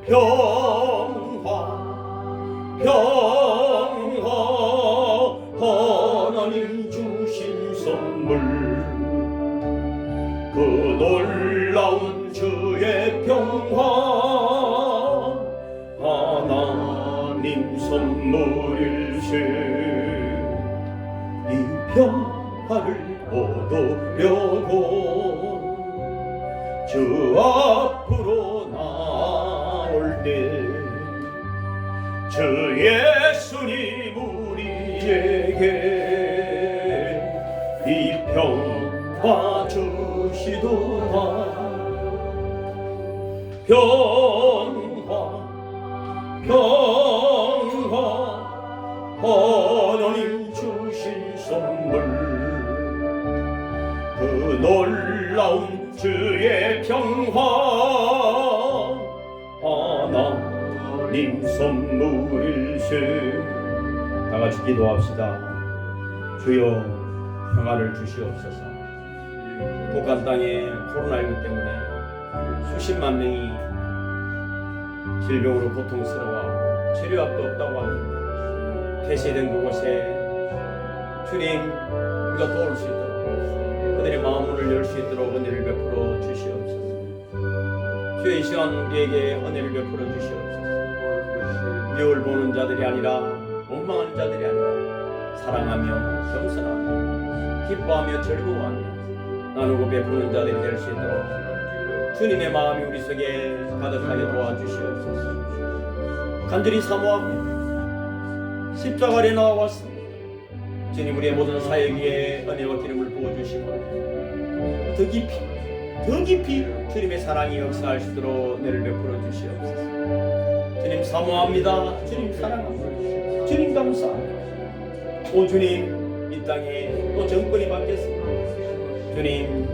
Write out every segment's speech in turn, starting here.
평화 평화 하나님 주신 선물 그 놀라운 주의 평화 하나님 선물일세 이 평화를 얻으려고 주 앞으로 나올 때 주 예수님 우리에게 이 평화 주시도다 평화 평화 하나님 주신 선물 그 놀라운 주의 평화 하나님 선물일세 다같이 기도합시다. 주여 평화를 주시옵소서. 북한 땅에 코로나19 때문에 수십만 명이 질병으로 고통스러워 치료약도 없다고 합니다. 폐쇄된 그곳에 주님 우리가 도울 수 있도록 그들의 마음문을 열 수 있도록 은혜를 베풀어 주시옵소서. 주의 이 시간 우리에게 은혜를 베풀어 주시옵소서. 멸 보는 자들이 아니라 원망하는 자들이 아니라 사랑하며 겸손하며 기뻐하며 즐거워하며 나누고 베푸는 자들이 될 수 있도록 주님의 마음이 우리 속에 가득하게 도와주시옵소서. 간절히 사모합니다. 십자가 아래 나와왔습니다. 주님 우리의 모든 사역 위에 은혜와 기름을 부어주시고 더 깊이 주님의 사랑이 역사할 수 있도록 은혜를 베풀어 주시옵소서. 주님 사모합니다. 주님 사랑합니다. 주님 감사합니다. 오 주님 이 땅에 또 정권이 바뀌었습니다. 주님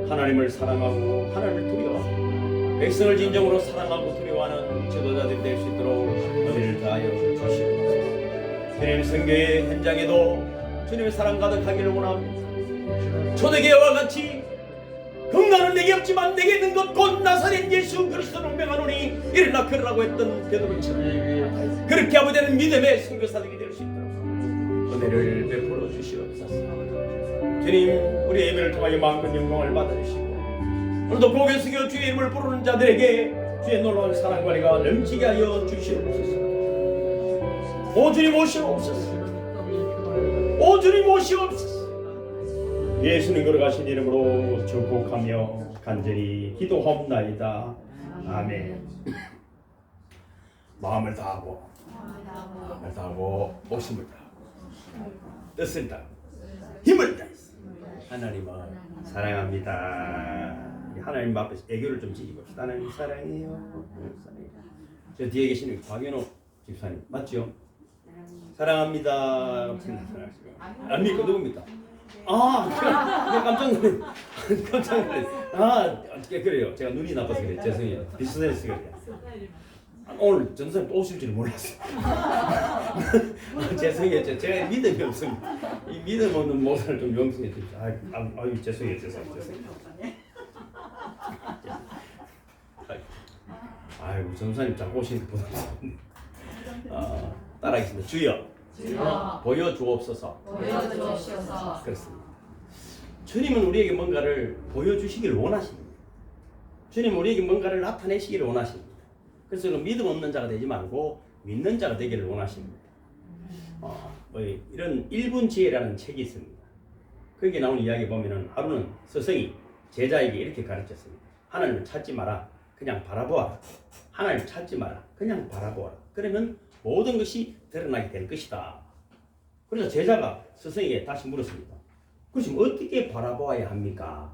하나님을 사랑하고 하나님을 두려워하고 백성을 진정으로 사랑하고 두려워하는 지도자들이 될 수 있도록 은혜를 다하여 주시옵소서. 주님 선교의 현장에도 주님의 사랑 가득하기를 원합니다. 초대교회와 같이 금나는 내게 없지만 내게 있는 것 곧 나사렛 예수 그리스도를 명하노니 일어나 걸으라고 했던 베드로처럼 그렇게 하면 되는 믿음의 선교사들이 될 수 있도록 은혜를 베풀어 주시옵소서. 주님 우리 예배를 통하여 마음껏 영광을 받으시고 오늘도 고개 숙여 주의 이름을 부르는 자들에게 주의 놀라운 사랑과 은혜가 넘치게 하여 주시옵소서. 오 주님 오시옵소서. 오 주님 오시옵소서. 예수님 걸어가신 이름으로 축복하며 간절히 기도하옵나이다. 아멘. 마음을 다하고 목숨을 다하고 뜻을 다하고 힘을 다해서 하나님을 사랑합니다. 하나님 앞에서 애교를 좀 지키봅시다. 하나님 사랑해요. 저 뒤에 계시는 박연호 집사님 맞죠? 사랑합니다. 안 믿고 누굽니까? 깜짝 놀랐. 그래요. 제가 눈이 나빠서 그래. 죄송해요. 비슷해서 그래요. 오늘 전사님 또 오실 줄 몰랐어요. 죄송해요. 제가 믿음이 없습니다. 이 믿음 없는 모습을 좀 용서해 주십시오. 죄송해요. 아이고 전사님 자꾸 오시는 분 따라하겠습니다. 주여 보여주옵소서. 그렇습니다. 주님은 우리에게 뭔가를 보여주시기를 원하십니다. 주님은 우리에게 뭔가를 나타내시기를 원하십니다. 그래서 믿음 없는 자가 되지 말고 믿는 자가 되기를 원하십니다. 이런 1분 지혜라는 책이 있습니다. 거기에 나온 이야기 보면은 하루는 스승이 제자에게 이렇게 가르쳤습니다. 하나님을 찾지 마라. 그냥 바라보아라. 하나님을 찾지 마라. 그냥 바라보아라. 그러면 모든 것이 드러나게 될 것이다. 그래서 제자가 스승에게 다시 물었습니다. 그렇지 어떻게 바라보아야 합니까?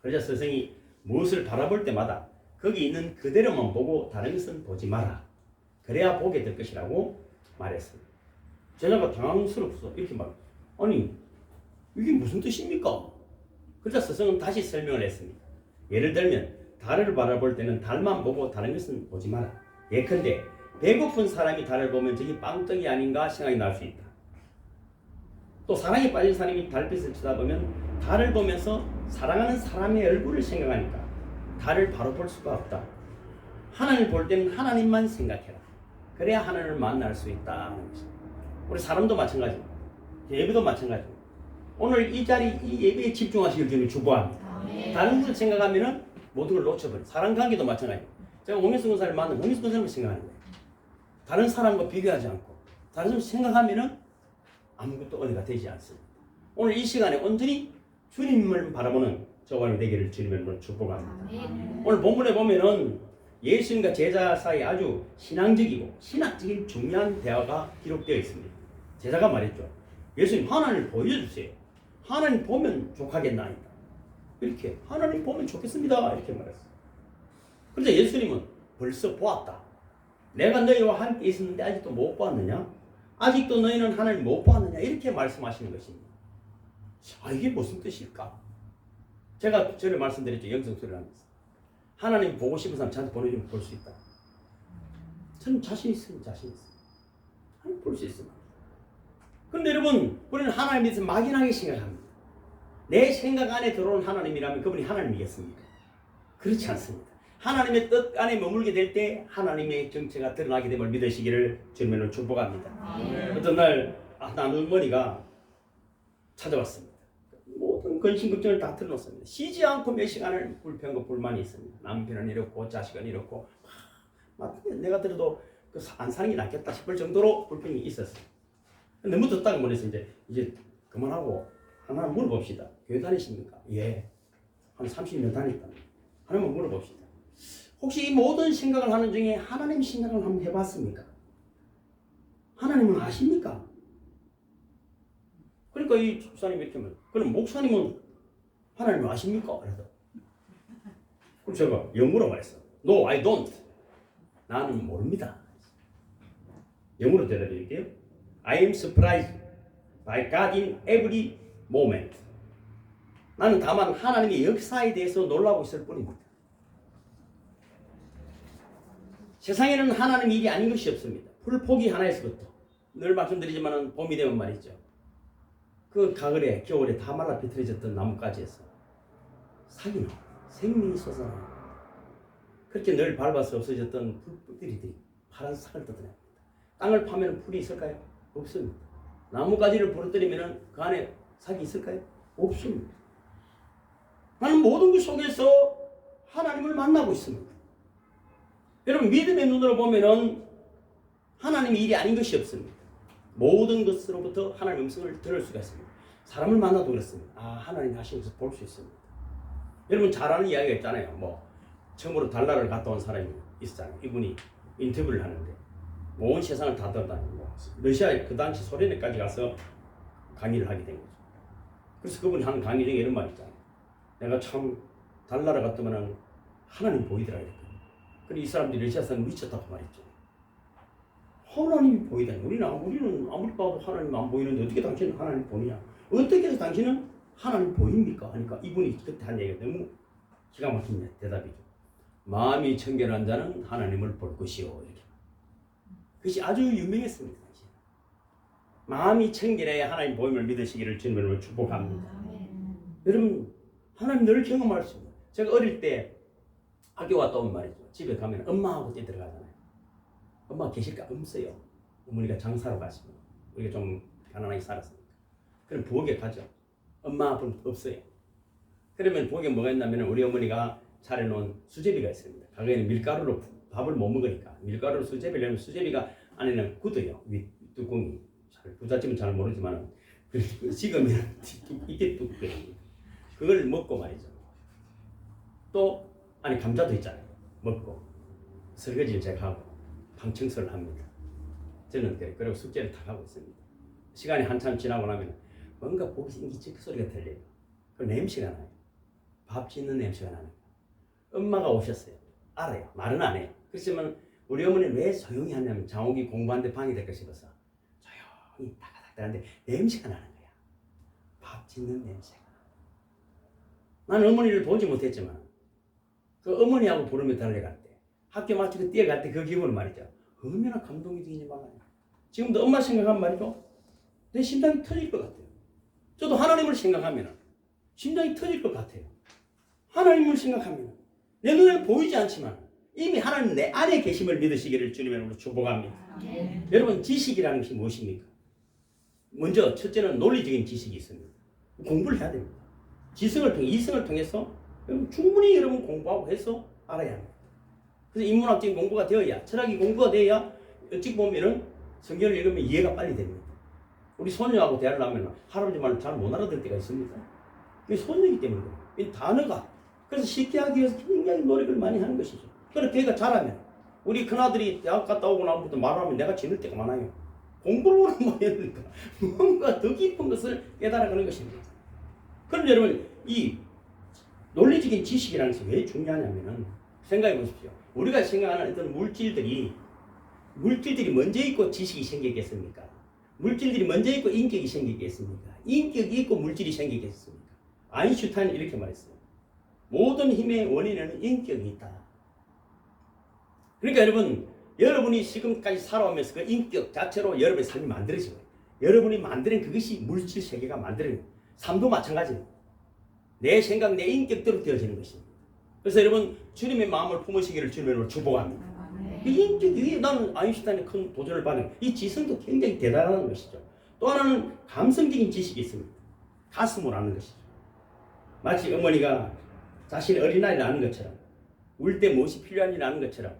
그래서 스승이 무엇을 바라볼 때마다 거기 있는 그대로만 보고 다른 것은 보지 마라. 그래야 보게 될 것이라고 말했습니다. 제자가 당황스럽소. 이렇게 말. 아니 이게 무슨 뜻입니까? 그래서 스승은 다시 설명을 했습니다. 예를 들면 달을 바라볼 때는 달만 보고 다른 것은 보지 마라. 예컨대 배고픈 사람이 달을 보면 저기 빵떡이 아닌가 생각이 날 수 있다. 또 사랑에 빠진 사람이 달빛을 쳐다보면 달을 보면서 사랑하는 사람의 얼굴을 생각하니까 달을 바로 볼 수가 없다. 하나님을 볼 때는 하나님만 생각해라. 그래야 하나님을 만날 수 있다 하는 것입니다. 우리 사람도 마찬가지입니다. 예배도 마찬가지입니다. 오늘 이 자리 이 예배에 집중하시길 저는 축복합니다. 다른 것을 생각하면은 모든 걸 놓쳐버려요. 사람 관계도 마찬가지입니다. 제가 오명수 권사를 만나면 오명수 권사를 생각하는 거예요. 다른 사람과 비교하지 않고 다른 사람을 생각하면은 아무것도 은혜가 되지 않습니다. 오늘 이 시간에 온전히 주님을 바라보는 저와 되기를 주님을 축복합니다. 오늘 본문에 보면은 예수님과 제자 사이 아주 신앙적이고 신학적인 중요한 대화가 기록되어 있습니다. 제자가 말했죠. 예수님 하나님을 보여주세요. 하나님 보면 족하겠나이다. 이렇게 하나님 보면 좋겠습니다. 이렇게 말했어요. 그런데 예수님은 벌써 보았다. 내가 너희와 함께 있었는데 아직도 못 보았느냐? 아직도 너희는 하나님 못 보았느냐? 이렇게 말씀하시는 것입니다. 이게 무슨 뜻일까? 제가 전에 말씀드렸죠. 영성소리를 하면서 하나님 보고 싶은 사람 저한테 보내주면 볼 수 있다. 저는 자신 있습니다. 하나님 볼 수 있습니다. 그런데 여러분, 우리는 하나님에 대해서 막연하게 생각합니다. 내 생각 안에 들어온 하나님이라면 그분이 하나님이겠습니까? 그렇지 않습니다. 하나님의 뜻 안에 머물게 될 때 하나님의 정체가 드러나게 됨을 믿으시기를 주님으로 축복합니다. 어떤 날 한 어머니가 찾아왔습니다. 모든 근심 걱정을 다 털어놓습니다. 쉬지 않고 몇 시간을 불평과 불만이 있습니다. 남편은 이렇고 자식은 이렇고 내가 들어도 안 사는 게 낫겠다 싶을 정도로 불평이 있었어요. 너무 듣다가 뭐랬어요. 이제 그만하고 하나 물어봅시다. 교회 다니십니까? 예. 한 30년 다녔다. 하나만 물어봅시다. 혹시 이 모든 생각을 하는 중에 하나님 생각을 한번 해봤습니까? 하나님은 아십니까? 그러니까 이 집사님이 이렇게 말해요. 그럼 목사님은 하나님을 아십니까? 그래서 그럼 제가 영어로 말했어. No, I don't. 나는 모릅니다. 영어로 대답드릴게요. I am surprised by God in every moment. 나는 다만 하나님의 역사에 대해서 놀라고 있을 뿐입니다. 세상에는 하나님의 일이 아닌 것이 없습니다. 풀포기 하나에서부터 늘 말씀드리지만 봄이 되면 말이죠. 그 가을에 겨울에 다 말라 비틀어졌던 나뭇가지에서 살이 나와 생명이 솟아나요. 그렇게 늘 밟아서 없어졌던 풀뿌리들이 파란 sak을 뜯어냅니다. 땅을 파면 풀이 있을까요? 없습니다. 나뭇가지를 부러뜨리면 그 안에 sak이 있을까요? 없습니다. 나는 모든 것 속에서 하나님을 만나고 있습니다. 여러분 믿음의 눈으로 보면은 하나님의 일이 아닌 것이 없습니다. 모든 것으로부터 하나님의 음성을 들을 수가 있습니다. 사람을 만나도 그렇습니다. 하나님 하시는 것을 볼 수 있습니다. 여러분 잘 아는 이야기가 있잖아요. 처음으로 달나라를 갔다 온 사람이 있었잖아요. 이분이 인터뷰를 하는데 온 세상을 다 돌아다니고 러시아 그 당시 소련에까지 가서 강의를 하게 된 거죠. 그래서 그분이 하는 강의 중에 이런 말이 있잖아요. 내가 참 달나라 갔더만 하나님 보이더라 이랬거든요. 그리고 이 사람들이 러시아 사람 미쳤다고 말했죠. 하나님이 보이다니. 우리는 아무리 봐도 하나님 안 보이는데 어떻게 당신은 하나님 보느냐? 어떻게 해서 당신은 하나님 보입니까? 하니까 이분이 그때 한 얘기가 너무 기가 막힌 대답이죠. 마음이 청결한 자는 하나님을 볼 것이요. 이렇게. 그것이 아주 유명했습니다. 마음이 청결해야 하나님 보임을 믿으시기를 주님으로 축복합니다. 여러분 하나님 늘 경험할 수 있습니다. 제가 어릴 때 학교 갔다 오면 말이죠. 집에 가면 엄마하고 뛰어들어가잖아요. 엄마 계실까? 없어요. 어머니가 장사로 가시고 우리가 좀 가난하게 살았으니까. 그럼 부엌에 가죠. 엄마 아빠는 없어요. 그러면 부엌에 뭐가 있냐면 우리 어머니가 차려놓은 수제비가 있습니다. 과거에는 밀가루로 밥을 못 먹으니까 밀가루로 수제비를 내면 수제비가 안에는 굳어요. 윗 뚜껑이. 부잣집은 잘 모르지만 지금은 이게 뚜껑이에요. 그걸 먹고 말이죠. 또 안에 감자도 있잖아요. 먹고 설거지를 제가 하고 방 청소를 합니다. 저는 그리고 숙제를 다 하고 있습니다. 시간이 한참 지나고 나면 뭔가 보기 인기척 소리가 들려요. 그 냄새가 나요. 밥 짓는 냄새가 나요. 엄마가 오셨어요. 알아요. 말은 안 해요. 그렇지만 우리 어머니는 왜 조용히 하냐면 장옥이 공부하는데 방해 될까 싶어서 조용히 따가닥따는데 냄새가 나는 거야. 밥 짓는 냄새가. 나는 어머니를 보지 못했지만 그 어머니하고 부르며 달려갈 때 학교 마치고 뛰어갈 때 그 기분을 말이죠. 얼마나 감동이 되니 말아요. 지금도 엄마 생각하면 말이죠. 내 심장이 터질 것 같아요. 저도 하나님을 생각하면 심장이 터질 것 같아요. 하나님을 생각하면 내 눈에 보이지 않지만 이미 하나님 내 안에 계심을 믿으시기를 주님으로 축복합니다. 여러분 지식이라는 것이 무엇입니까? 먼저 첫째는 논리적인 지식이 있습니다. 공부를 해야 됩니다. 지성을 통해 이성을 통해서 충분히 여러분 공부하고 해서 알아야 합니다. 그래서 인문학적인 공부가 되어야 철학이 공부가 되어야 어찌 보면은 성경을 읽으면 이해가 빨리 됩니다. 우리 소녀하고 대화를 하면 할아버지 말을 잘 못 알아들 때가 있습니다. 그게 소녀이기 때문에 그래요. 이 단어가 그래서 쉽게 하기 위해서 굉장히 노력을 많이 하는 것이죠. 그래서 걔가 잘하면 우리 큰아들이 대학 갔다 오고 나부터 말하면 내가 지를 때가 많아요. 공부를 많이 하니까 뭔가 더 깊은 것을 깨달아가는 것입니다. 그럼 여러분 이 논리적인 지식이라는 것이 왜 중요하냐면은 생각해 보십시오. 우리가 생각하는 어떤 물질들이 먼저 있고 지식이 생기겠습니까? 물질들이 먼저 있고 인격이 생기겠습니까? 인격이 있고 물질이 생기겠습니까? 아인슈타인이 이렇게 말했어요. 모든 힘의 원인에는 인격이 있다. 그러니까 여러분이 지금까지 살아오면서 그 인격 자체로 여러분의 삶이 만들어진 거예요. 여러분이 만드는 그것이 물질 세계가 만드는 거예요. 삶도 마찬가지예요. 내 생각, 내 인격대로 되어지는 것입니다. 그래서 여러분 주님의 마음을 품으시기를 주님으로 축복합니다. 이 인격이 나는 아인슈타인의 큰 도전을 받는 이 지성도 굉장히 대단한 것이죠. 또 하나는 감성적인 지식이 있습니다. 가슴을 아는 것이죠. 마치 어머니가 자신의 어린아이를 아는 것처럼 울 때 무엇이 필요한지 아는 것처럼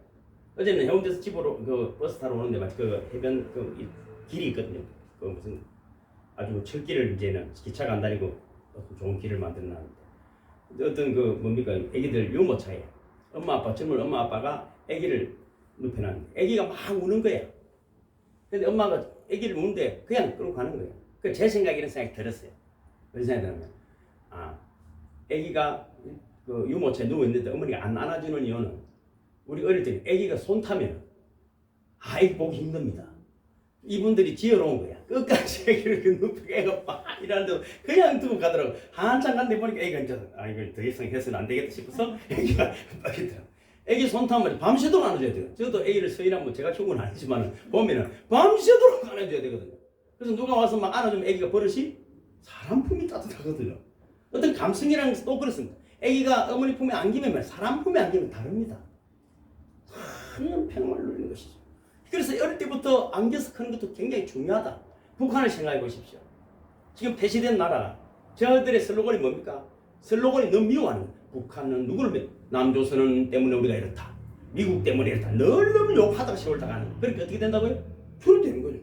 어제는 해운대에서 집으로 그 버스 타러 오는데 그 해변 그 길이 있거든요. 그 무슨 아주 철길을 이제는 기차가 안 다니고 좋은 길을 만들어놨는데 어떤 그 뭡니까 애기들 유모차에 젊은 엄마 아빠가 애기를 눕혀놨는데 애기가 막 우는 거야. 근데 엄마가 애기를 우는데 그냥 끌고 가는 거예요. 그 제 생각에 이런 생각이 들었어요. 무슨 생각이 들었냐면 애기가 그 유모차에 누워 있는데 어머니가 안 안아주는 이유는 우리 어릴 때 애기가 손 타면 애기 보기 힘듭니다. 이분들이 지어놓은 거야. 끝까지 애기를 그 눕히고 애가 막 이러는데 그냥 두고 가더라고. 한참 갔는데 보니까 애기가 이제 이걸 더 이상 해서는 안 되겠다 싶어서 애기가 빠지더라고. 애기 손 타면 밤새도록 안아줘야 돼요. 저도 애기를 서일하면 제가 키운 건 아니지만 보면은 밤새도록 안아줘야 되거든요. 그래서 누가 와서 막 안아주면 애기가 버릇이 사람 품이 따뜻하거든요. 어떤 감성이라는 것도 또 그렇습니다. 애기가 어머니 품에 안기면 사람 품에 안기면 다릅니다. 큰 평화를 누리는 것이죠. 그래서 어릴 때부터 안겨서 크는 것도 굉장히 중요하다. 북한을 생각해 보십시오. 지금 폐쇄된 나라. 저들의 슬로건이 뭡니까? 슬로건이 너무 미워하는 거예요. 북한은 누구를 남조선은 때문에 우리가 이렇다. 미국 때문에 이렇다. 늘 욕하다가 세월 당하는 거예요. 그러니까 어떻게 된다고요? 저는 거죠.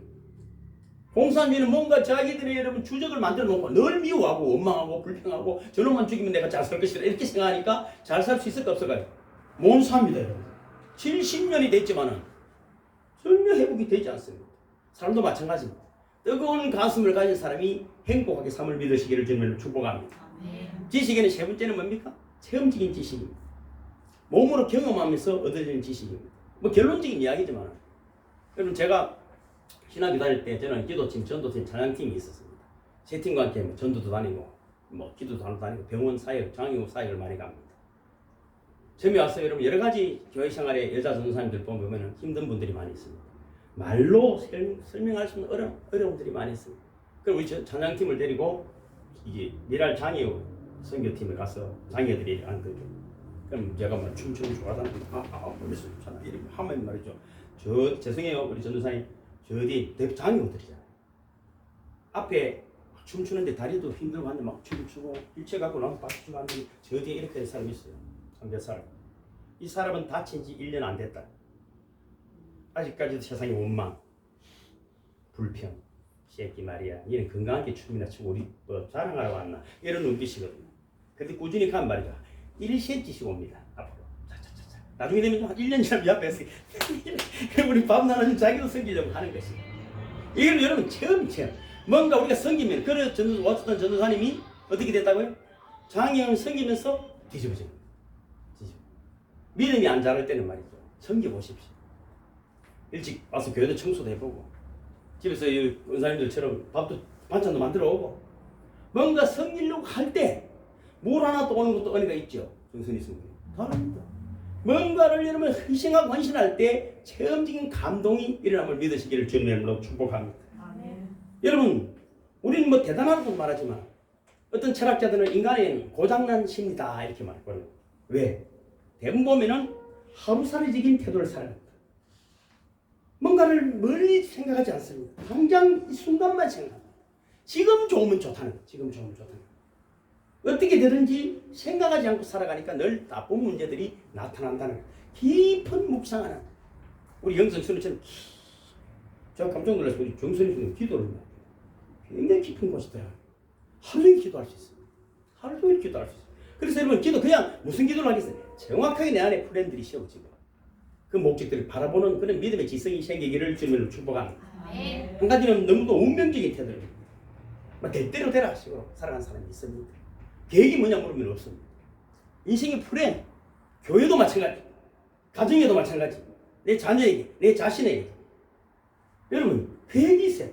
공산주의는 뭔가 자기들의 여러분 주적을 만들어 놓고 늘 미워하고 원망하고 불평하고 저놈만 죽이면 내가 잘 살 것이다. 이렇게 생각하니까 잘 살 수 있을까 없을까요? 못 삽니다, 여러분. 70년이 됐지만은 전혀 회복이 되지 않습니다. 사람도 마찬가지입니다. 뜨거운 가슴을 가진 사람이 행복하게 삶을 믿으시기를 주님을 축복합니다. 지식에는 세 번째는 뭡니까? 체험적인 지식입니다. 몸으로 경험하면서 얻어지는 지식입니다. 뭐 결론적인 이야기지만 여러분 제가 신학교 다닐 때 저는 기도팀, 전도팀, 찬양팀이 있었습니다. 세 팀과 함께 전도도 다니고 기도도 다니고 병원 사역, 장애우 사역을 많이 갑니다. 처음에 와서 여러분 여러 가지 교회 생활에 여자 전도사님들 보면 힘든 분들이 많이 있습니다. 말로 설명할 수 없는 어려움들이 많이 있습니다. 그럼 우리 찬양팀을 데리고 이게 미랄 장애우 선교팀에 가서 장애들이 안 거죠. 그럼 제가 막 춤추는 좋아하다는 그래서 이렇게 하면 말이죠. 죄송해요 우리 전도사님 저 어디 장애우들이잖아요. 앞에 춤추는데 다리도 힘들고 하는데 막 춤추고 일체 갖고 나서 박수 치고 하는데 저 뒤에 이렇게 된 사람이 있어요. 몇 살. 이 사람은 다친 지 1년 안 됐다. 아직까지도 세상에 원망, 불평, 새끼 말이야. 얘는 건강하게 춤이나 추고 우리 뭐 자랑하러 왔나. 이런 눈빛이거든요. 근데 꾸준히 가면 말이죠. 1cm씩 옵니다. 앞으로. 차차차차. 나중에 되면 한 1년 지나면 옆에서 우리 밥 나눠주면 자기도 섬기려고 하는 것이에요. 이건 여러분 체험. 뭔가 우리가 섬기면 어떤 전도사님이 어떻게 됐다고요? 장애인 섬기면서 뒤집어져요. 믿음이 안 자랄 때는 말이죠. 섬겨보십시오. 일찍 와서 교회도 청소도 해보고 집에서 이 은사님들처럼 밥도 반찬도 만들어 오고 뭔가 섬기려고 할 때 물 하나 또 오는 것도 은혜가 있죠. 정선이 성경. 다릅니다. 뭔가를 여러분 희생하고 헌신할 때 체험적인 감동이 일어남을 믿으시기를 주님의 이름으로 축복합니다. 아멘. 여러분 우리는 뭐 대단하다고 말하지만 어떤 철학자들은 인간은 고장난 신이다 이렇게 말하거든요. 왜? 대부분 보면은 하루살이적인 태도를 살아간다. 뭔가를 멀리 생각하지 않습니다. 당장 이 순간만 생각합니다. 지금 좋으면 좋다는 거. 지금 좋으면 좋다는 거. 어떻게 되든지 생각하지 않고 살아가니까 늘 나쁜 문제들이 나타난다는 거. 깊은 묵상하는 우리 영성순이처럼 제가 깜짝 놀라서 우리 정선이 기도를 해요. 굉장히 깊은 곳이더라고요. 하루 종일 기도할 수 있어요. 하루 종일 기도할 수 있어요. 그래서 여러분 기도 그냥 무슨 기도를 하겠어요? 정확하게 내 안에 플랜들이 세워지고 그 목적들을 바라보는 그런 믿음의 지성이 생기기를 주님으로 축복합니다. 한 가지는 너무도 운명적인 태도입니다. 될 대로 되라 식으로 살아가는 사람이 있습니다. 계획이 뭐냐 물으면 없습니다. 인생의 플랜, 교회도 마찬가지, 가정에도 마찬가지, 내 자녀에게, 내 자신에게 여러분 계획이 있어요.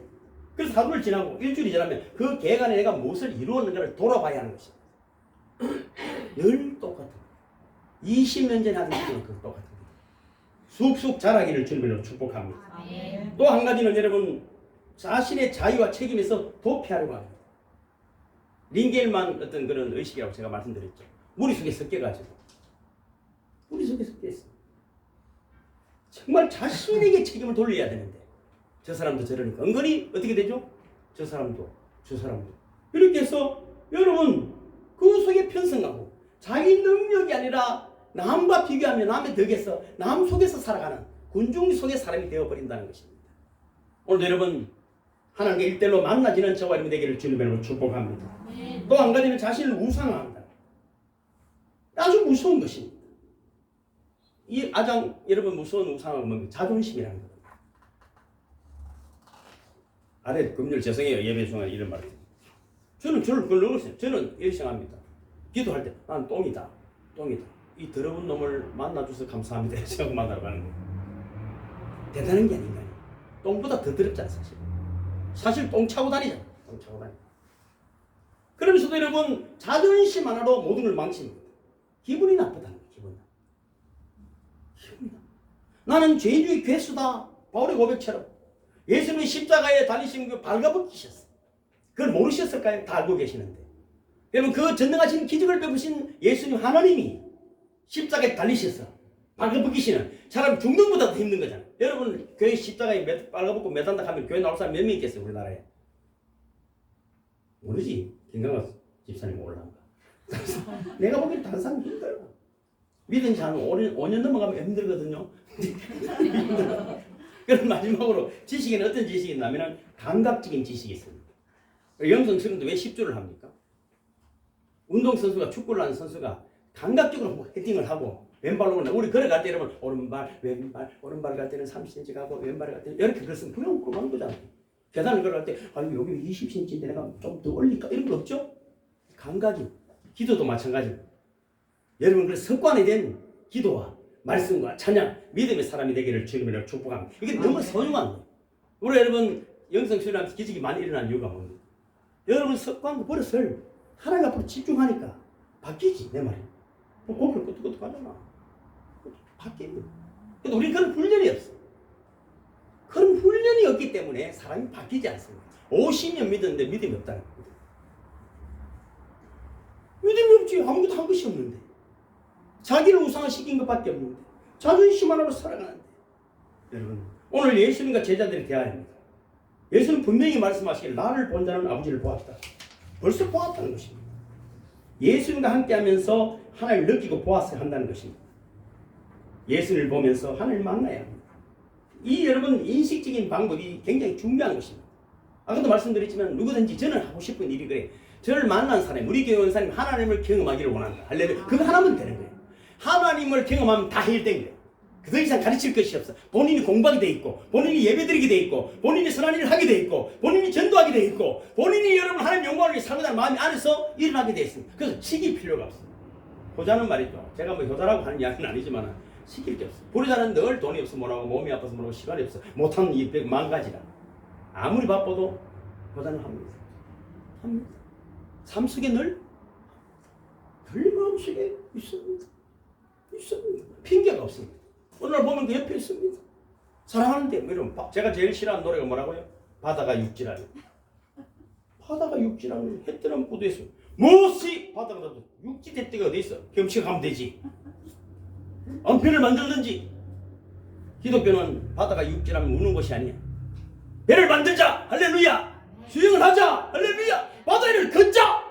그래서 하루를 지나고 일주일이 지나면 그 계획 안에 내가 무엇을 이루었는가를 돌아봐야 하는 것입니다. 늘 똑같은 20년 전에 하던 일은 그 똑같은 거예요. 쑥쑥 자라기를 주님으로 축복합니다. 또 한 가지는 여러분 자신의 자유와 책임에서 도피하려고 합니다. 링겔만 어떤 그런 의식이라고 제가 말씀드렸죠. 무리 속에 섞여가지고 무리 속에 섞여있어요. 정말 자신에게 책임을 돌려야 되는데 저 사람도 저러니까 은근히 어떻게 되죠? 저 사람도 이렇게 해서 여러분 그 속에 편승하고 자기 능력이 아니라 남과 비교하며 남의 덕에서 남 속에서 살아가는 군중 속의 사람이 되어버린다는 것입니다. 오늘 여러분 하나님과 일대일로 만나지는 저와 여러분 되기를 주님으로 축복합니다. 또 한 가지는 자신을 우상화한다. 아주 무서운 것입니다. 이 가장 여러분 무서운 우상은 뭡니까? 자존심이라는 겁니다. 아래 금요일 죄송해요. 예배 중에 이런 말을 해요. 저는 그걸 넣었어요. 저는 이렇게 생각합니다. 기도할 때 난 똥이다. 이 더러운 놈을 만나줘서 감사합니다. 생각 만나러 가는 거예요. 대단한 게 아닌가요? 똥보다 더 더럽잖아 사실. 사실 똥 차고 다니잖아. 그러면서도 여러분 자존심 하나로 모든 걸 망칩니다. 기분이 나쁘다는 거예요. 기분이 나쁘다. 나는 죄인 중에 괴수다. 바울의 고백처럼 예수님이 십자가에 달리신 그 발가벗기셨어. 그걸 모르셨을까요? 다 알고 계시는데. 여러분 그 전능하신 기적을 베푸신 예수님 하나님이 십자가에 달리셨어. 발가벗기시는 사람 죽는 것보다 더 힘든 거잖아요. 여러분 교회 십자가에 발가벗고 매단다 하면 교회 나올 사람 몇 명 있겠어요? 우리나라에. 모르지. 김강화 집사님 올라간가. 내가 보기엔 다른 사람 힘들어요. 믿은 지 한 5년 넘어가면 힘들거든요. 그럼 마지막으로 지식에는 어떤 지식이 있냐면 감각적인 지식이 있습니다. 영성스러운데 왜 10조를 합니까? 운동선수가 축구를 하는 선수가 감각적으로 헤딩을 하고 왼발로 오는데 우리 걸어갈 때 여러분 오른발 왼발 오른발 갈 때는 30cm 가고 왼발 갈 때는 이렇게 그랬으면 그만 거잖아요. 계단을 걸어갈 때 아니 여기 20cm인데 내가 좀 더 올릴까 이런 거 없죠? 감각이. 기도도 마찬가지입니다. 여러분 그 습관이 된 기도와 말씀과 찬양 믿음의 사람이 되기를 주님으로 축복합니다. 이게 너무 소중한 거예요. 우리 여러분 영성수련하면서 기적이 많이 일어난 이유가 뭡니까? 여러분 습관 버릇을 하나님 앞으로 집중하니까 바뀌지 내 말이에요. 고개를 끄덕끄덕 하잖아. 바뀝니다. 근데 우리는 그런 훈련이 없어. 그런 훈련이 없기 때문에 사람이 바뀌지 않습니다. 50년 믿었는데 믿음이 없다는 겁니다. 믿음이 없지. 아무것도 한 것이 없는데. 자기를 우상화시킨 것밖에 없는데. 자존심 하나로 살아가는데. 여러분 오늘 예수님과 제자들의 대화입니다. 예수는 분명히 말씀하시길 나를 본 자는 아버지를 보았다. 벌써 보았다는 것입니다. 예수님과 함께하면서 하나님을 느끼고 보았어야 한다는 것입니다. 예수님을 보면서 하나님을 만나야 합니다. 이 여러분 인식적인 방법이 굉장히 중요한 것입니다. 아까도 말씀드렸지만 누구든지 저는 하고 싶은 일이 그래. 저를 만난 사람, 우리 교회 온 사람이 하나님을 경험하기를 원한다. 할렐루야. 그거 하나면 되는 거예요. 하나님을 경험하면 다 해결된 거예요. 그 이상 가르칠 것이 없어. 본인이 공부하게 돼 있고, 본인이 예배드리게 돼 있고, 본인이 선한 일을 하게 돼 있고, 본인이 전도하게 돼 있고, 본인이 여러분 하나님 영광을 위해 살고자는 마음이 안에서 일어나게 돼 있습니다. 그래서 시킬 필요가 없어요. 효자는 말이죠. 제가 뭐 효자라고 하는 이야기는 아니지만 시킬 게 없어요. 부르자는 늘 돈이 없어 뭐라고 몸이 아파서 뭐라고 시간이 없어 못하는 이 100만 가지라. 아무리 바빠도 효자는 합니다. 삶 속에 늘 마음속에 있습니다. 핑계가 없습니다. 오늘 보면 그 옆에 있습니다. 사랑하는데 뭐 이런 제가 제일 싫어하는 노래가 뭐라고요? 바다가 육지라는. 바다가 육지라는 해 뜨는 보도에서 무엇이 바다가 육지 대때가 어디 있어? 겸치가 가면 되지. 배를 만들든지. 기독교는 바다가 육지라면 우는 것이 아니야. 배를 만들자, 할렐루야. 수영을 하자, 할렐루야. 바다 위를 걷자.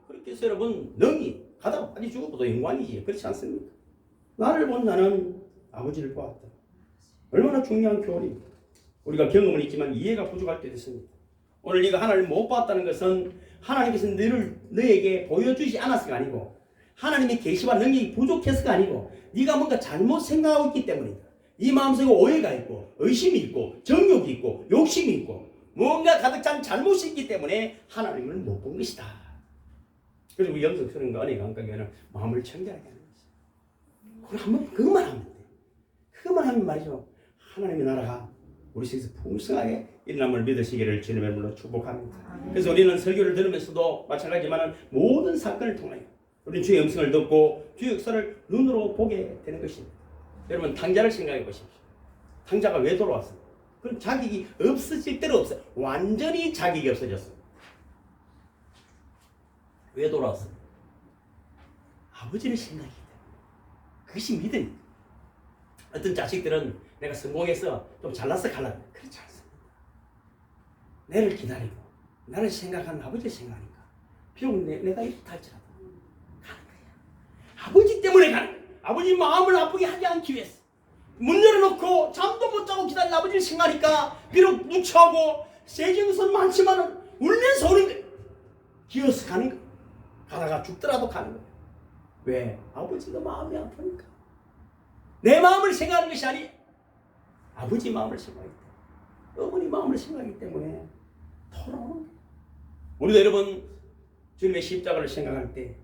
그렇게 해서 여러분 능히 가다가 빨리 죽어도 영광이지. 그렇지 않습니까? 나를 본 나는 아버지를 보았다. 얼마나 중요한 교훈입니다. 우리가 경험은 있지만 이해가 부족할 때도 있습니다. 오늘 네가 하나님을 못 봤다는 것은 하나님께서 너에게 보여주지 않았을가 아니고 하나님의 계시와 능력이 부족해서가 아니고 네가 뭔가 잘못 생각하고 있기 때문이다. 네 마음속에 오해가 있고 의심이 있고 정욕이 있고 욕심이 있고 뭔가 가득 찬 잘못이 있기 때문에 하나님을 못 본 것이다. 그래서 우리 영성스러운 은혜 감각에는 마음을 청결하게 하는 것이다. 그걸 한번 그것만 하면 돼. 그것만 하면 말이죠. 하나님의 나라가 우리 속에서 풍성하게 일어남을 믿으시기를 주님의 이름으로 축복합니다. 그래서 우리는 설교를 들으면서도 마찬가지지만 모든 사건을 통하여 우리는 주의 음성을 듣고 주의 역사를 눈으로 보게 되는 것입니다. 여러분 탕자를 생각해 보십시오. 탕자가 왜 돌아왔습니까? 그럼 자격이 없어질 때로 없어요. 완전히 자격이 없어졌어요. 왜 돌아왔습니까? 아버지를 생각하기 때문에. 그것이 믿음입니다. 어떤 자식들은 내가 성공해서 좀 잘나서 가려고 그렇지 않습니다. 내를 기다리고 나를 생각하는 아버지를 생각하니까 비록 내가 이렇다 할지라도 가는 거야. 아버지 때문에 가는 거야. 아버지 마음을 아프게 하지 않기 위해서 문 열어놓고 잠도 못 자고 기다리는 아버지를 생각하니까 비록 누추하고 세정선 많지만 울면서 오는 거야. 기어서 가는 거야. 가다가 죽더라도 가는 거야. 왜? 아버지가 마음이 아프니까. 내 마음을 생각하는 것이 아니 아버지 마음을 생각하기 때문에 어머니 마음을 생각하기 때문에 돌아오는 거예요. 우리도 여러분 주님의 십자가를 생각할 때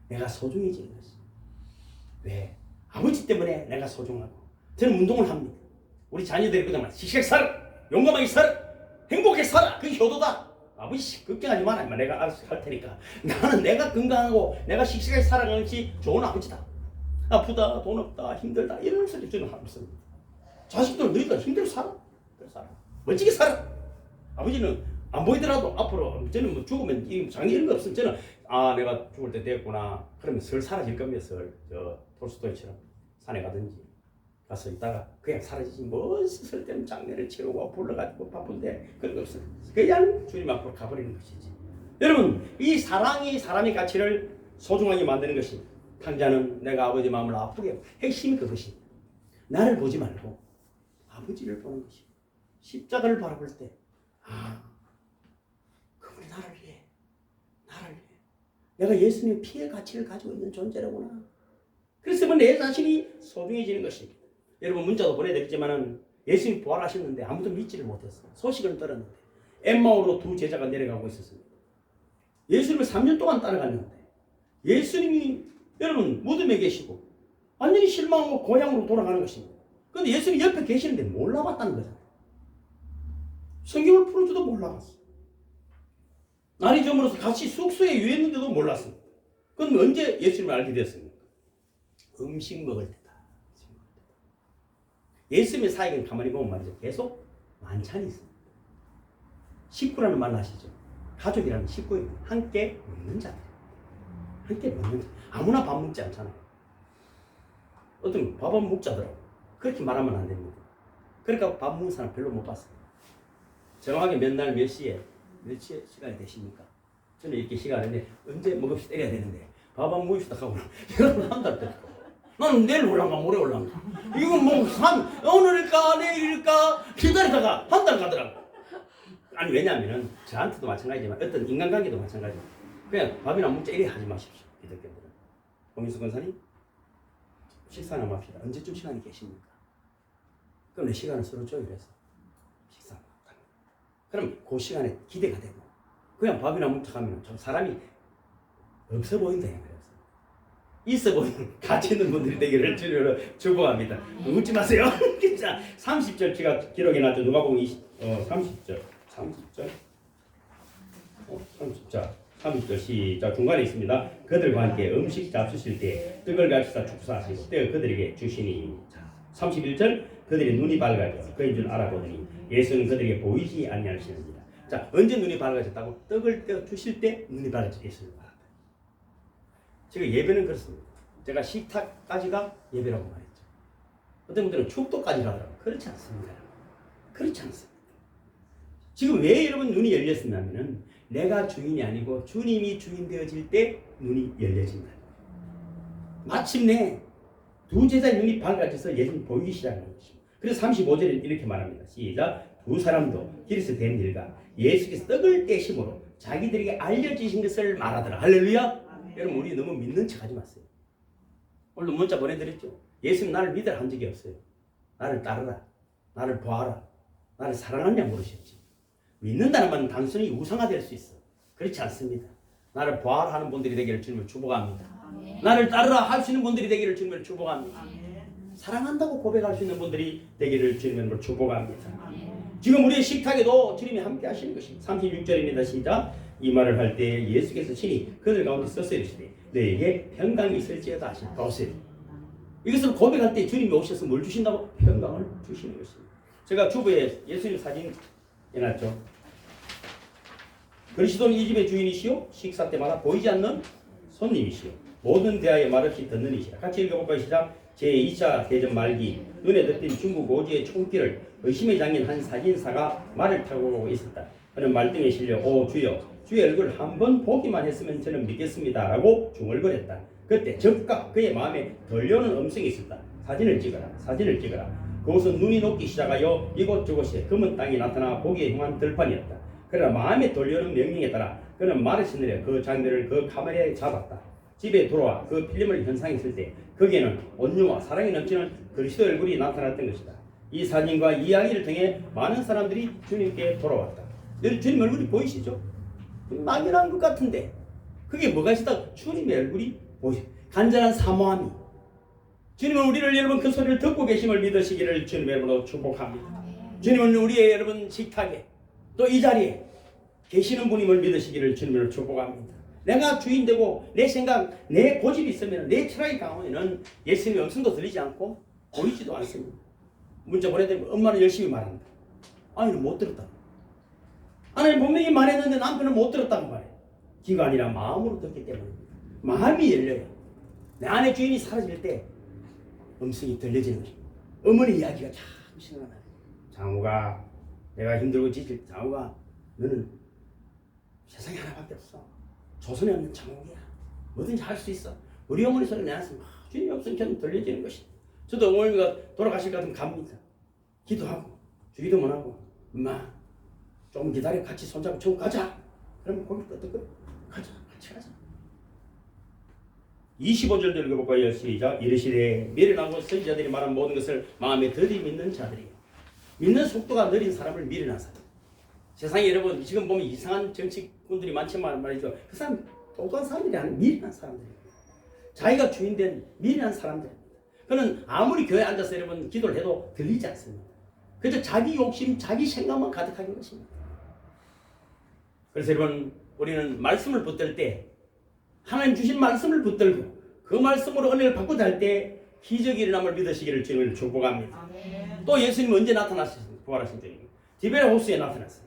내가 소중해지는 것이 왜? 아버지 때문에 내가 소중하고 저는 운동을 합니다. 우리 자녀들이 그냥 씩씩하게 살아 용감하게 살아 행복하게 살아 그게 효도다. 아버지 걱정하지 마라 내가 알아서 할 테니까 나는 내가 건강하고 내가 씩씩하게 살아가는 것이 좋은 아버지다. 아프다, 돈 없다, 힘들다 이런 소리 저는 없습니다. 자식들 너희들 힘들게 살아. 멋지게 살아. 아버지는 안 보이더라도 앞으로 저는 뭐 죽으면 장애 이런 거 없으면 저는 내가 죽을 때 됐구나. 그러면 설 사라질 겁니다. 저 톨스토이처럼 산에 가든지 가서 있다가 그냥 사라지지 뭐 쓸데없는 장례를 치르고 불러가지고 바쁜데 그런 거 없어요. 그냥 주님 앞으로 가버리는 것이지. 여러분 이 사랑이 사람의 가치를 소중하게 만드는 것입니다. 탕자는 내가 아버지 마음을 아프게 해요. 핵심이 그것입니다. 나를 보지 말고 아버지를 보는 것입니다. 십자가를 바라볼 때 그분이 나를 위해 내가 예수님의 피의 가치를 가지고 있는 존재라구나. 그래서 내 자신이 소중해지는 것입니다. 여러분 문자도 보내드렸지만 예수님이 부활하셨는데 아무도 믿지를 못했어요. 소식을 들었는데 엠마오로 두 제자가 내려가고 있었습니다. 예수님을 3년 동안 따라갔는데 예수님이 여러분 무덤에 계시고 완전히 실망하고 고향으로 돌아가는 것입니다. 그런데 예수님이 옆에 계시는데 몰라봤다는 거잖아요. 성경을 풀어줘도 몰라봤어. 날이 저물어서 같이 숙소에 유했는데도 몰랐습니다. 그럼 언제 예수님을 알게 되었습니까? 음식 먹을 때다. 예수님의 사역은 가만히 보면 말이죠. 계속 만찬이 있습니다. 식구라는 말 아시죠? 가족이라는 식구입니다. 함께 먹는 자들. 함께 먹는 자들. 아무나 밥 먹지 않잖아요. 어떤 밥 안 먹자더라고. 그렇게 말하면 안 됩니다. 그러니까 밥 먹는 사람 별로 못 봤어요. 정확하게 몇 날 몇 시에 몇 시간이 되십니까? 저는 이렇게 시간인데 언제 먹읍시 때려야 되는데 밥 안 먹읍시다 하고 여러분 한 달 됐고 나는 내일 올란가 모레 올란가 이건 뭐 오늘일까 내일일까 기다리다가 한 달 가더라고. 아니 왜냐하면 저한테도 마찬가지지만 어떤 인간관계도 마찬가지입니다. 그냥 밥이나 먹자 이래 하지 마십시오. 기독교들은. 홍인수 권사님 식사나 맙시다. 언제쯤 시간이 계십니까? 그럼 내 시간을 서로 조율해서 식사 그럼 그 시간에 기대가 되고 그냥 밥이나 먹자 하면 좀 사람이 없어 보인다. 그래서 있어 보이는 가치 있는 분들이 되기를 주님으로 축복합니다. 웃지 마세요. 진짜 30절 기록이 나죠. 누가복음 30절 30절 시작. 중간에 있습니다. 그들과 함께 음식 잡수실 때 떡을 가지사 축사하시고 떡을 그들에게 주시니 31절 그들의 눈이 밝아져 그인 줄 알아보더니 예수는 그들에게 보이지 아니하시느니라. 자, 언제 눈이 밝아졌다고? 떡을 떼어 주실 때 눈이 밝아져 예수를 알았다. 지금 예배는 그렇습니다. 제가 식탁까지가 예배라고 말했죠. 어떤 분들은 축도까지 가더라고요. 그렇지 않습니다. 그렇지 않습니다. 지금 왜 여러분 눈이 열렸냐면은 내가 주인이 아니고 주님이 주인 되어질 때 눈이 열려진다. 마침내 두 제자의 눈이 밝아져서 예수님 보이기 시작하는 것입니다. 그래서 35절에 이렇게 말합니다. 시작. 두 사람도 길에서 된 일과 예수께서 떡을 떼심으로 자기들에게 알려주신 것을 말하더라. 할렐루야. 여러분 우리 너무 믿는 척 하지 마세요. 오늘도 문자 보내드렸죠. 예수님 나를 믿으라 한 적이 없어요. 나를 따르라. 나를 보아라. 나를 사랑하냐 물으셨지. 믿는다는 말은 단순히 우상화될 수 있어. 그렇지 않습니다. 나를 보아라 하는 분들이 되기를 주님을 축복합니다. 나를 따르라 할 수 있는 분들이 되기를 주님을 축복합니다. 사랑한다고 고백할 수 있는 분들이 되기를 주님을 축복합니다. 지금 우리의 식탁에도 주님이 함께 하시는 것입니다. 36절입니다. 시작. 이 말을 할 때 예수께서 친히 그들 가운데 서서 이르시되 너에게 평강이 있을지어다 하신 보세요. 이것을 고백할 때 주님이 오셔서 뭘 주신다고? 평강을 주시는 것입니다. 제가 주부에 예수님 사진 해놨죠. 그리스도는 이 집의 주인이시오 식사 때마다 보이지 않는 손님이시오 모든 대화에 말없이 듣는 이시라. 같이 읽어볼까요? 시작. 제2차 대전 말기 눈에 덮인 중국 오지의 총기를 의심에 잠긴 한 사진사가 말을 타고 오고 있었다. 그는 말등에 실려 오 주여 주의 얼굴 한번 보기만 했으면 저는 믿겠습니다 라고 중얼거렸다. 그때 즉각 그의 마음에 들려오는 음성이 있었다. 사진을 찍어라. 사진을 찍어라. 그곳은 눈이 녹기 시작하여 이곳저곳에 검은 땅이 나타나 보기에 흉한 들판이었다. 그러나 마음에 들려오는 명령에 따라 그는 말을 쓰느려 그 장면을 그 카메라에 잡았다. 집에 돌아와 그 필름을 현상했을 때 거기에는 온유와 사랑이 넘치는 그리스도의 얼굴이 나타났던 것이다. 이 사진과 이야기를 통해 많은 사람들이 주님께 돌아왔다. 주님 얼굴이 보이시죠? 막연한 것 같은데 그게 뭐가 있다? 주님의 얼굴이 보이시죠. 간절한 사모함이 주님은 우리를 여러분 그 소리를 듣고 계심을 믿으시기를 주님의 이름으로 축복합니다. 주님은 우리의 여러분 식탁에 또 이 자리에 계시는 분임을 믿으시기를 주님을 축복합니다. 내가 주인 되고 내 생각, 내 고집이 있으면 내 철학이 강하면 예수님의 음성도 들리지 않고 보이지도 않습니다. 문자 보내드리면 엄마는 열심히 말합니다. 아이는 못 들었다. 하나님 분명히 말했는데 남편은 못 들었다고 말해요. 귀가 아니라 마음으로 듣기 때문입니다. 마음이 열려요. 내 안에 주인이 사라질 때 음성이 들려지는 것입니다. 어머니 이야기가 참 생각나요. 장우가 내가 힘들고 지칠 장우가 너는 세상에 하나밖에 없어. 조선에 없는 장우야. 뭐든지 할 수 있어. 우리 어머니 소리 내놨으면 주님이 없으면 저는 들려지는 것이다. 저도 어머니가 돌아가실 것 같으면 갑니다. 기도하고 주기도 못하고 엄마 조금 기다려 같이 손잡고 저 가자. 그러면 거기 끄떡끄떡 가자. 같이 가자. 25절도 읽어볼까요? 시작. 이르시되 미련하고 선지자들이 말한 모든 것을 마음에 들이 믿는 자들이요. 믿는 속도가 느린 사람을 미련한 사람. 세상에 여러분 지금 보면 이상한 정치꾼들이 많지만 말이죠. 그 사람 똑똑한 사람들이 아니라 미련한 사람들입니다. 자기가 주인된 미련한 사람들입니다. 그는 아무리 교회에 앉아서 여러분 기도를 해도 들리지 않습니다. 그저 자기 욕심, 자기 생각만 가득한 것입니다. 그래서 여러분 우리는 말씀을 붙들 때 하나님 주신 말씀을 붙들고 그 말씀으로 은혜를 받고 잘 때 기적이 일어남을 믿으시기를 주님을 축복합니다. 또 예수님은 언제 나타나셨습니까? 부활하신 주님. 디베랴 호수에 나타났어요.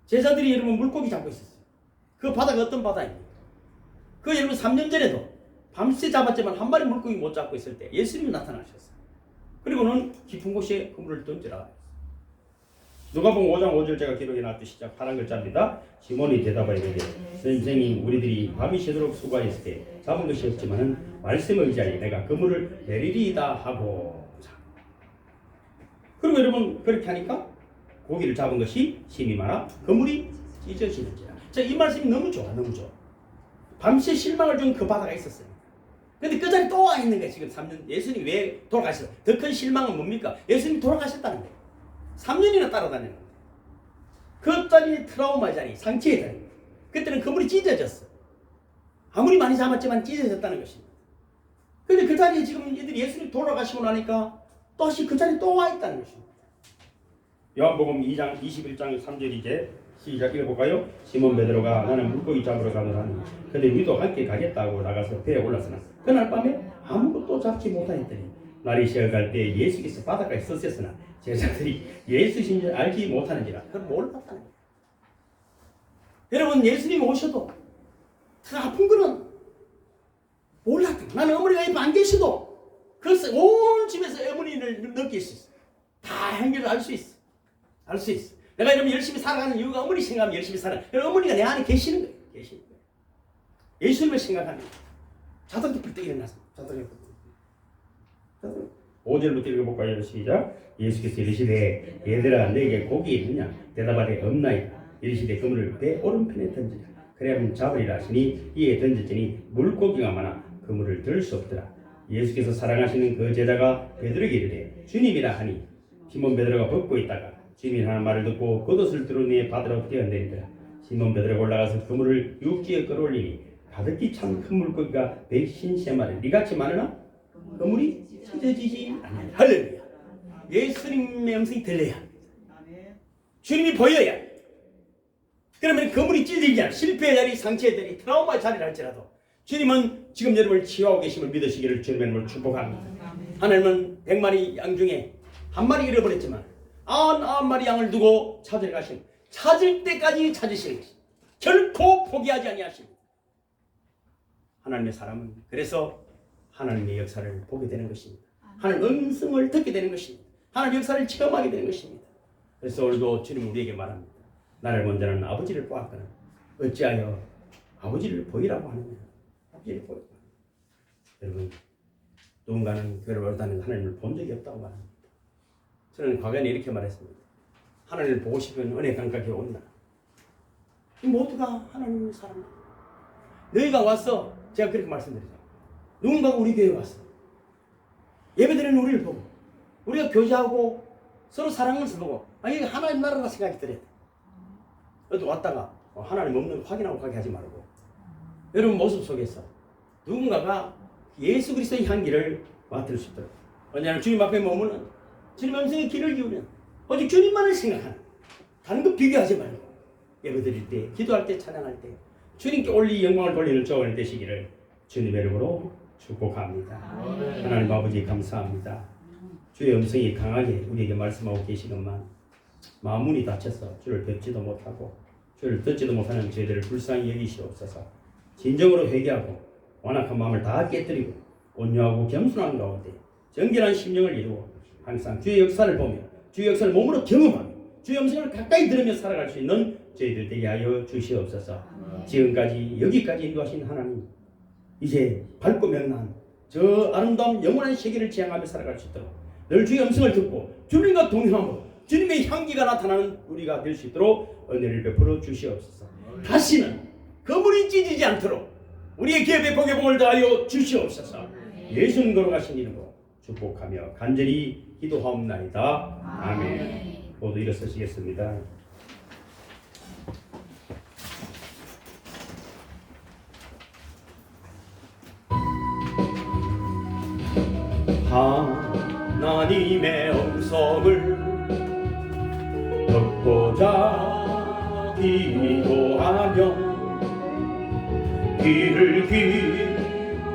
제자들이 여러분 물고기 잡고 있었어요. 그 바다가 어떤 바다입니까? 그 여러분 3년 전에도 밤새 잡았지만 한 마리 물고기 못 잡고 있을 때 예수님이 나타나셨어요. 그리고는 깊은 곳에 그물을 던지라. 누가복음 5장 5절 제가 기록해 놨듯이 시작 파란 글자입니다. 시몬이 대답하여 이르되 선생님 우리들이 밤이 새도록 수고하였을 때 잡은 것이 없지만은 말씀을 의지하여 내가 그물을 내리리이다 하고. 그리고 여러분 그렇게 하니까 고기를 잡은 것이 힘이 많아 그물이 찢어지는지라. 자, 이 말씀이 너무 좋아, 너무 좋아. 밤새 실망을 준 그 바다가 있었어요. 근데 그 자리에 또 와 있는 거예요. 지금 3년 예수님이 왜 돌아가셨어요? 더 큰 실망은 뭡니까? 예수님이 돌아가셨다는 거예요. 3년이나 따라다니는 거예요. 그 자리에 트라우마의 자리, 상처의 자리. 그때는 그물이 찢어졌어. 아무리 많이 잡았지만 찢어졌다는 것입니다. 근데 그 자리에 지금 이들이 예수님이 돌아가시고 나니까 또다시 그 자리에 또 와 있다는 것입니다. 요한복음 2장 21장 3절 이제 시작 읽어볼까요? 시몬 베드로가 나는 물고기 잡으러 가노라니 그들 위도 함께 가겠다고 나가서 배에 올랐으나 그날 밤에 아무것도 잡지 못하였더니 날이 새어갈 때 예수께서 바닷가에 서셨으나 제자들이 예수신 줄 알지 못하는지라. 그걸 몰랐다는 거예요. 여러분 예수님이 오셔도 더 아픈 거는 몰랐다. 나는 어머니가 옆에 안 계셔도 그래서 온 집에서 어머니를 느낄 수 있어. 다 행렬을 알 수 있어. 알 수 있어. 내가 이러면 열심히 살아가는 이유가 어머니 생각하면 열심히 살아. 어머니가 내 안에 계시는 거예요. 계시는 거예요. 예수님을 생각하면 자동차 불 때 일어나서 자동차 불 때. 5절부터 읽어볼까요? 시작. 예수께서 이르시되 얘들아 내게 고기 있느냐 대답하되 없나이다. 이르시되 그물을 배 오른편에 던지라. 그래야면 잡으리라 하시니 이에 던졌더니 물고기가 많아 그물을 들 수 없더라. 예수께서 사랑하시는 그 제자가 베드로에게 이르되 주님이라 하니 시몬 베드로가 벗고 있다가 주님이 하는 말을 듣고 겉옷을 드러내 바다로 뛰어내리더라. 시몬 베드로가 올라가서 그물을 육지에 끌어올리니 가득히 찬 큰 물고기가 153마리 이같이 많으나 그물이 찢어지지 않는다. 할렐루야. 예수님의 음성이 들려야 합니다. 주님이 보여야 합니다. 그러면 그물이 찢어지지 않아. 실패의 자리, 상처의 자리, 트라우마의 자리를 할지라도 주님은 지금 여러분을 치유하고 계심을 믿으시기를 주님의 이름으로 축복합니다. 하나님은 100마리 양 중에 한 마리 잃어버렸지만 99마리 양을 두고 찾아가신 찾을 때까지 찾으시는 것입니다. 결코 포기하지 아니하십니다. 하나님의 사람은 그래서 하나님의 역사를 보게 되는 것입니다. 하나님의 음성을 듣게 되는 것입니다. 하나님의 역사를 체험하게 되는 것입니다. 그래서 오늘도 주님 우리에게 말합니다. 나를 먼저는 아버지를 보았거늘 어찌하여 아버지를 보이라고 하느냐. 아버지를 보이라고 하느냐. 여러분 누군가는 교회를 오다는 하나님을 본 적이 없다고 말합니다. 저는 과거에는 이렇게 말했습니다. 하나님을 보고 싶으면 은혜 강가에 온다. 이 모두가 하나님의 사람. 너희가 와서 제가 그렇게 말씀드리죠. 누군가가 우리 교회에 왔어. 예배드리는 우리를 보고 우리가 교제하고 서로 사랑하면서 보고 이게 하나님 나라라 생각이 들어야 돼. 또 왔다가 하나님 없는 거 확인하고 가게 하지 말고 여러분 모습 속에서 누군가가 예수 그리스도의 향기를 맡을 수 있도록 왜냐하면 주님 앞에 머무는 주님 음성에 귀를 기울이는 오직 주님만을 생각하는 다른 거 비교하지 말고 예배드릴 때 기도할 때 찬양할 때 주님께 올리 영광을 돌리는 저원이 되시기를 주님의 이름으로 축복합니다. 하나님 아버지 감사합니다. 주의 음성이 강하게 우리에게 말씀하고 계시건만 마음문이 닫혀서 주를 뵙지도 못하고 주를 듣지도 못하는 저희들을 불쌍히 여기시옵소서. 진정으로 회개하고 완악한 마음을 다 깨뜨리고 온유하고 겸손한 가운데 정결한 심령을 이루어 항상 주의 역사를 보며 주의 역사를 몸으로 경험하며 주의 음성을 가까이 들으며 살아갈 수 있는 저희들 되게 하여 주시옵소서. 지금까지 여기까지 인도하신 하나님 이제 밝고 명랑한 저 아름다운 영원한 세계를 지향하며 살아갈 수 있도록 늘 주의 음성을 듣고 주님과 동행하며 주님의 향기가 나타나는 우리가 될 수 있도록 은혜를 베풀어 주시옵소서. 다시는 그물이 찢어지지 않도록 우리의 기업에 복의 복을 다하여 주시옵소서. 예수님 걸어가신 이름으로 축복하며 간절히 기도하옵나이다. 아멘. 모두 일어서시겠습니다. 하나님의 음성을 듣고자 기도하며 귀를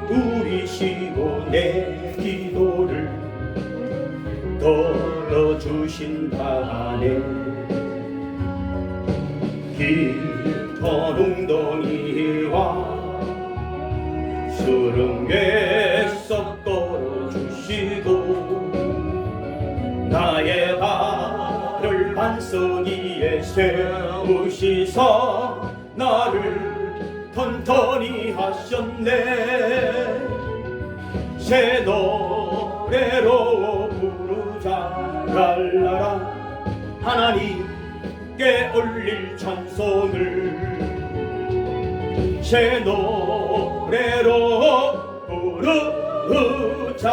기울이시고 내 기도를 들어주신다네. 깊은 웅덩이와 수렁에서 떨어주시고 나의 발을 반석 위에 세우시사 나를 튼튼히 하셨네. 새 노래로 부르자 랄라라 하나님께 올릴 찬송을 새 노래로 부르자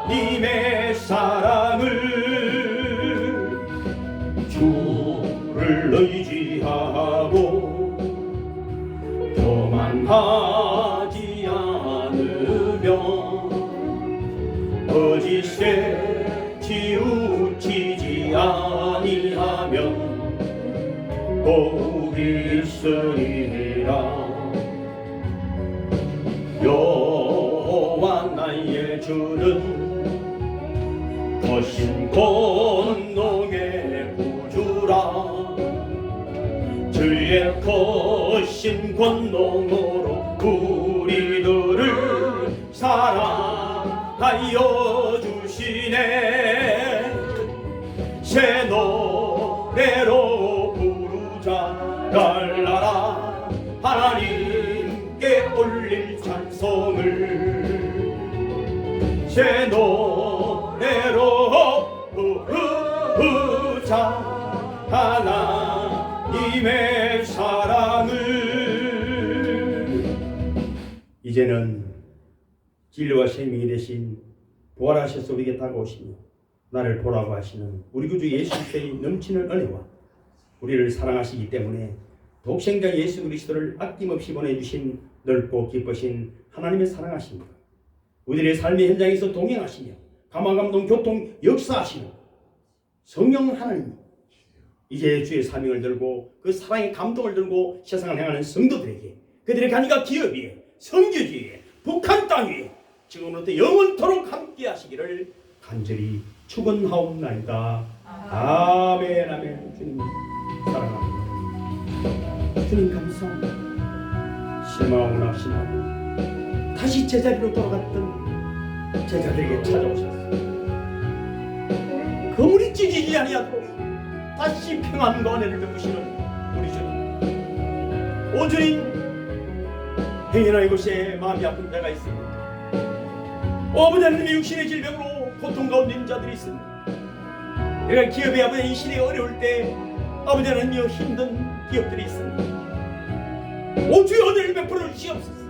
하나님의 사랑을 주를 의지하고 교만하지 않으며 거짓에 치우치지 아니하면 복이 있으리라. 여호와 나의 주는 거신 권능의 구주라. 주의 거신 권능으로 하여 주시네. 새 노래로 부르자 랄라라 하나님께 올릴 찬송을 새 노래로 부르자 하나님의 사랑을. 이제는 진리와 생명이 되신 부활하셔서 우리에게 다가오시며 나를 보라고 하시는 우리 구주 예수 그리스도의 넘치는 은혜와 우리를 사랑하시기 때문에 독생자 예수 그리스도를 아낌없이 보내주신 넓고 기쁘신 하나님의 사랑하십니다. 우리들의 삶의 현장에서 동행하시며 감화감동 교통 역사하시며 성령 하나님, 이제 주의 사명을 들고 그 사랑의 감동을 들고 세상을 행하는 성도들에게 그들의 간이가 기업 위에 성교지 위에 북한 땅 위에 지금부터 영원토록 함께 하시기를 간절히 축원하옵나이다. 아멘. 아멘. 주님 사랑합니다. 주님 감사합니다. 실망하고 낙심하고 다시 제자리로 돌아갔던 제자들에게 찾아오셨습니다. 그물이 찢어지지 아니하도록 다시 평안과 은혜를 베푸시는 우리 주님. 오 주님, 행여나 이곳에 마음이 아픈 자가 있습니다. 아버지 하나님의 육신의 질병으로 고통 가운데 있는 자들이 있습니다. 내가 기업의 아버지 이 시대가 어려울 때 아버지 하나님여 힘든 기업들이 있습니다. 오 주여 은혜를 베풀어 주시옵소서.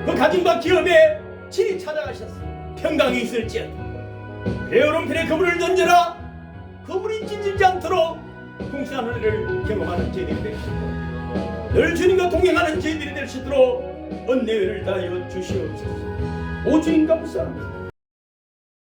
그 가정과 기업에 친히 찾아가셔서 평강이 있을지어다. 내 오른편에 그물을 던져라. 그물이 찢어지지 않도록 풍성한 은혜를 경험하는 저희들이 되시도록 늘 주님과 동행하는 저희들이 될 수 있도록 은혜를 다하여 주시옵소서. 오 주님 감사합니다.